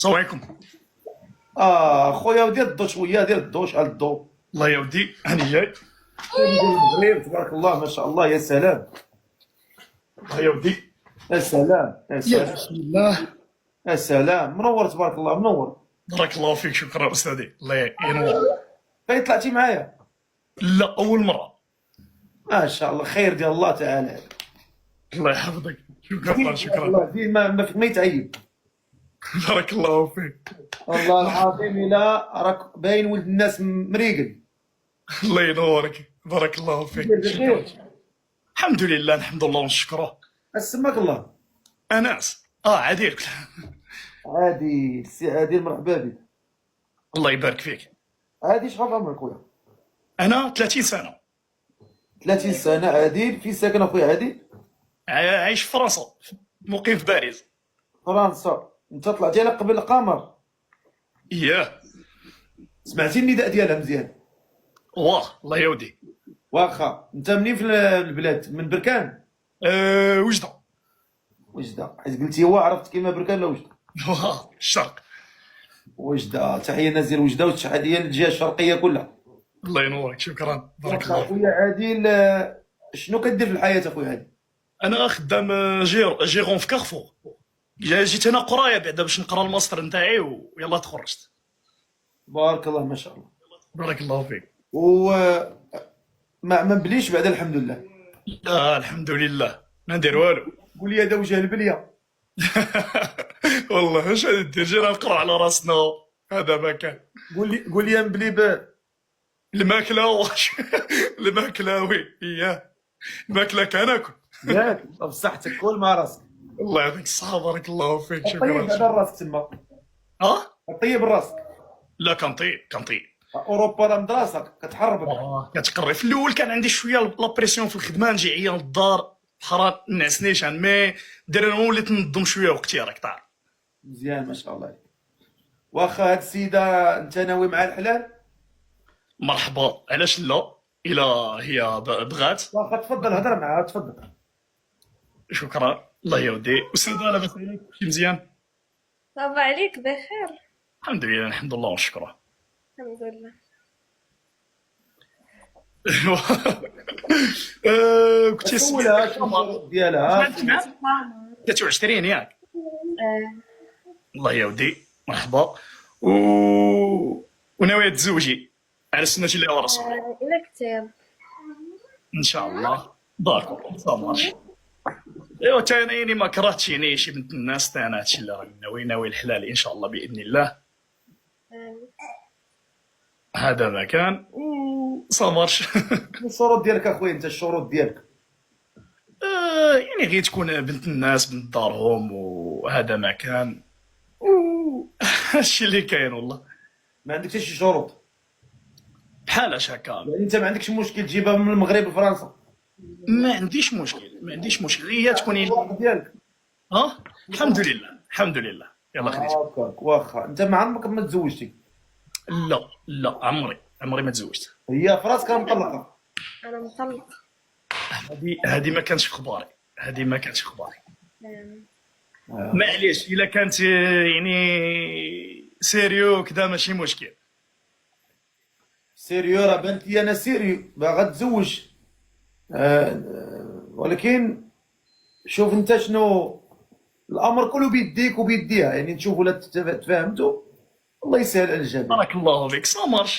السلام عليكم. خويا دير الضو شويه، دير الضو، شعل الضو. الله يا ودي هاني جاي. ديال المغرب تبارك الله ما شاء الله، يا سلام الله يا ودي. يا سلام يا يا سلام بسم الله. يا سلام، منور تبارك الله، منور. بارك الله فيك، شكرا استاذي، الله ينور. فاين طلعتي معايا؟ لا اول مره. ما شاء الله، خير ديال الله تعالى. الله يحفظك، شكرا شكرا. الله فيه ما فيك ما يتعيب. بارك الله فيك. والله العظيم الا راك باين ولد الناس مريقل. الله ينورك، بارك الله فيك، بخير. شكرا. الحمد لله، نحمد الله ونشكره. اسمك الله. انس عديل. عادي سي عادل، مرحبا بك. الله يبارك فيك. عادي شحال عمرك خويا؟ انا 30 سنه. 30 سنه. عادل في ساكن اخويا عادل؟ عايش في فرنسا، مقيم في باريس. فرنسا. انت طلعتي على قبل القمر؟ اياه. سمعتي النداء ديالها مزيان؟ واه الله يا ودي. واخا. انت منين في البلاد؟ من بركان؟ وجده. وجده، حيت قلتي هو عرفت كيما بركان ولا وجده؟ واه الشرق. وجده، تحيه ناس ديال وجده وتحيه للجهه الشرقيه كلها. الله ينورك، شكرا، بارك واخا الله فيك. اخويا عادل، شنو كدير في الحياه اخويا عادل؟ انا خدام جيرون في كارفور. جيت هنا قرايه بعدا باش نقرا الماستر نتاعي ويلا تخرجت. بارك الله ما شاء الله. بارك الله فيك. و ما بليش بعد الحمد لله. لا الحمد لله ما ندير والو. قول لي هذا وجه البليه. والله اش غادي دير، جينا نقرا على راسنا، هذا ما كان. قول لي مبلي الماكله واش الماكله وي اياه. الماكله كناكل. ياك بصحتك، كل مع راسك. الله يعطيك الصحه، بارك الله فيك، طيب شكرا. هذا راسك تما. طيب راسك. لا كنطيب كنطيب. اوروبا راه مدرسه كتحربك. كتقري. في الاول كان عندي شويه لابريسيون في الخدمه، نجي عيان للدار بحال نعسنيش عن مي درنا، وليت ننظم شويه وقتي، راك تعرف. مزيان ما شاء الله عليك. واخا هاد السيده انت ناوي مع الحلال؟ مرحبا، علاش لا، الا هي بغات. واخا تفضل هضر معاها، تفضل. شكرا. الله يودي. استاذه لاباس عليك؟ كلشي مزيان؟ صباح عليك بخير. الحمد لله، نحمد الله ونشكره. الحمد لله. كنتي سولها شنو الشروط ديالها. سمعت 23 ياك؟ آه. الله يودي، مرحبا. وناوية تزوجي على سنة الله ورسوله إلا كتاب. ان شاء الله. داكور صافي. ايوا تا انا يعني ما كرهتش يعني شي بنت الناس، تا انا هادشي اللي راني ناوي الحلال ان شاء الله باذن الله. هذا ما كان وصامرش. الشروط ديالك اخويا، انت الشروط ديالك. يعني غير تكون بنت الناس، بنت دارهم، وهذا ما كان هادشي اللي كاين والله. ما عندك حتى شي شروط؟ بحال هكا. يعني انت ما عندكش مشكل تجيبها من المغرب لفرنسا؟ ما عنديش مشكل، هي تكون الشروط ديالك. الحمد لله الحمد لله. يلا خديت. هاكاك. واخا انت ما عمرك ما تزوجتي؟ لا عمري ما تزوجت. هي في راسك مطلقه؟ أنا مطلق. هذه ما كانش في اخباري، آه. معليش الا كانت يعني سيريو كذا ماشي مشكل. سيريو راه بانت لي انا سيريو باغا تزوج. ولكن شوف انت شنو الامر كله بيديك وبيديها، يعني نشوف ولا تفاهمتوا. الله يسهل على الجميع. بارك الله فيك.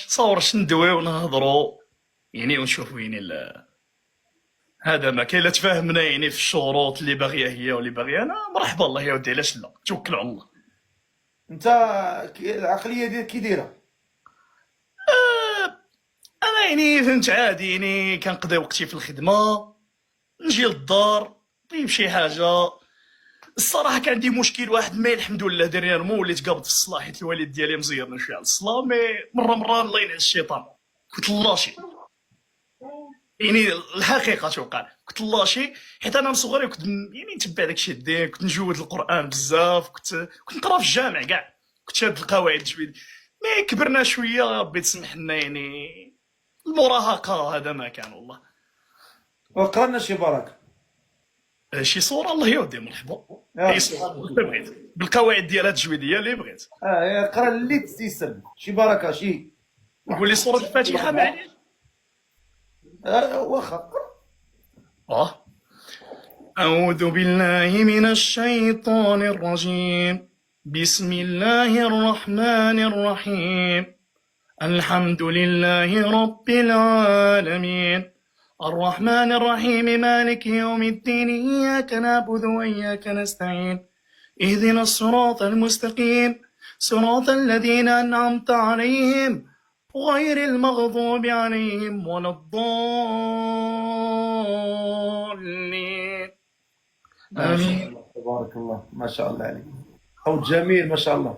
صورش ندويو ونهضروا يعني ونشوفوا يعني هذا ما كاين. لا تفاهمنا يعني في الشروط اللي باغيه هي واللي باغي انا، مرحبا. الله يا ودي، علاش لا، توكل على الله. انت العقليه ديالك كي دايره؟ انا يعني فهمت عادي، يعني كنقضي وقتي في الخدمه، نجي للدار طيب شي حاجه. الصراحه كان عندي مشكل واحد، مي الحمد لله ديرييرمون وليت قابض في الصلاه، حيت الوالد ديالي مزيرنا شويه على الصلاه. مي مره الله ينعس الشيطان، كنت لاشي. يعني الحقيقه توقع كنت لاشي، حيت انا من صغري كنت يعني نتبع داكشي الدين، كنت نجود القران بزاف، كنت نقرا في الجامع كاع، كنت شاد القواعد التجويد. مي كبرنا شويه، ربي تسمح لنا يعني المراهقه، هذا ما كان والله. وقرا لنا شي بركه. شي صوره. الله يودي، مرحبا. يا اي صوره بغيت. بالقواعد ديالها التجويديه اللي بغيت. قرا اللي تيسر، شي بركه شي. نقول لي سوره الفاتحه معليش. واخا. أعوذ بالله من الشيطان الرجيم. بسم الله الرحمن الرحيم. الحمد لله رب العالمين الرحمن الرحيم مالك يوم الدين إياك نعبد وإياك نستعين اهدنا الصراط المستقيم صراط الذين أنعمت عليهم غير المغضوب عليهم ولا الضالين آمين. تبارك الله، ما شاء الله عليك، صوت جميل ما شاء الله.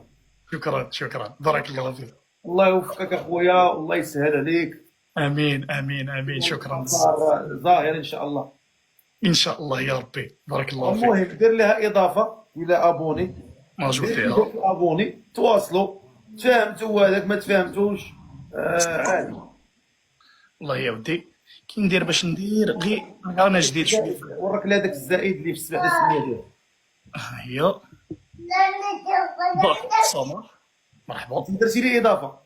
شكرا بارك الله فيك. الله يوفقك اخويا والله يسهل عليك. امين شكرا ظاهر ان شاء الله. ان شاء الله يا ربي. بارك الله فيك. المهم دير لها اضافه الى ابوني، موجود دير فيها. ابوني، تواصلوا، تفهمتوا هذاك ما تفهمتوش عادي. والله يا ودي كي ندير باش ندير غير انا جديد شويه. ورك هذاك الزائد اللي في السبع السميه ديالو. هي بارك سمر مرحبا. درتي لي اضافه.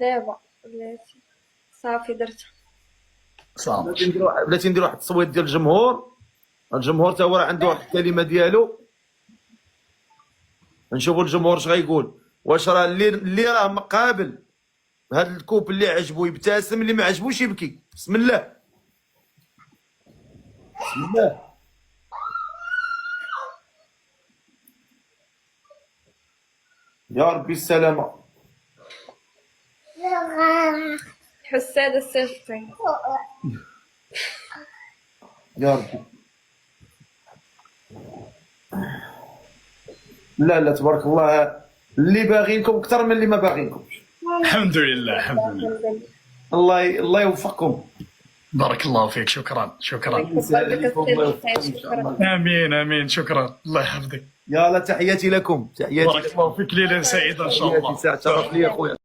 دابا بلاتي صافي درتها. سلام. بلاتي نديرو واحد التصويت ديال الجمهور تا هو راه عنده واحد الكلمه ديالو. نشوفوا الجمهور اش غايقول، واش راه اللي راه مقابل بهذا الكوب اللي عجبو يبتسم، اللي ما عجبوش يبكي. بسم الله بسم الله. يا ربي السلامة. حساد السجطين. يا ربي. لا تبارك الله، اللي باغينكم اكثر من اللي ما باغينكمش. الحمد لله. الله يوفقكم. بارك الله فيك. شكرا. امين شكرا. الله يحفظك. يلا تحياتي لكم. بارك الله فيك. ليله سعيده ان شاء الله. شرف لي اخويا.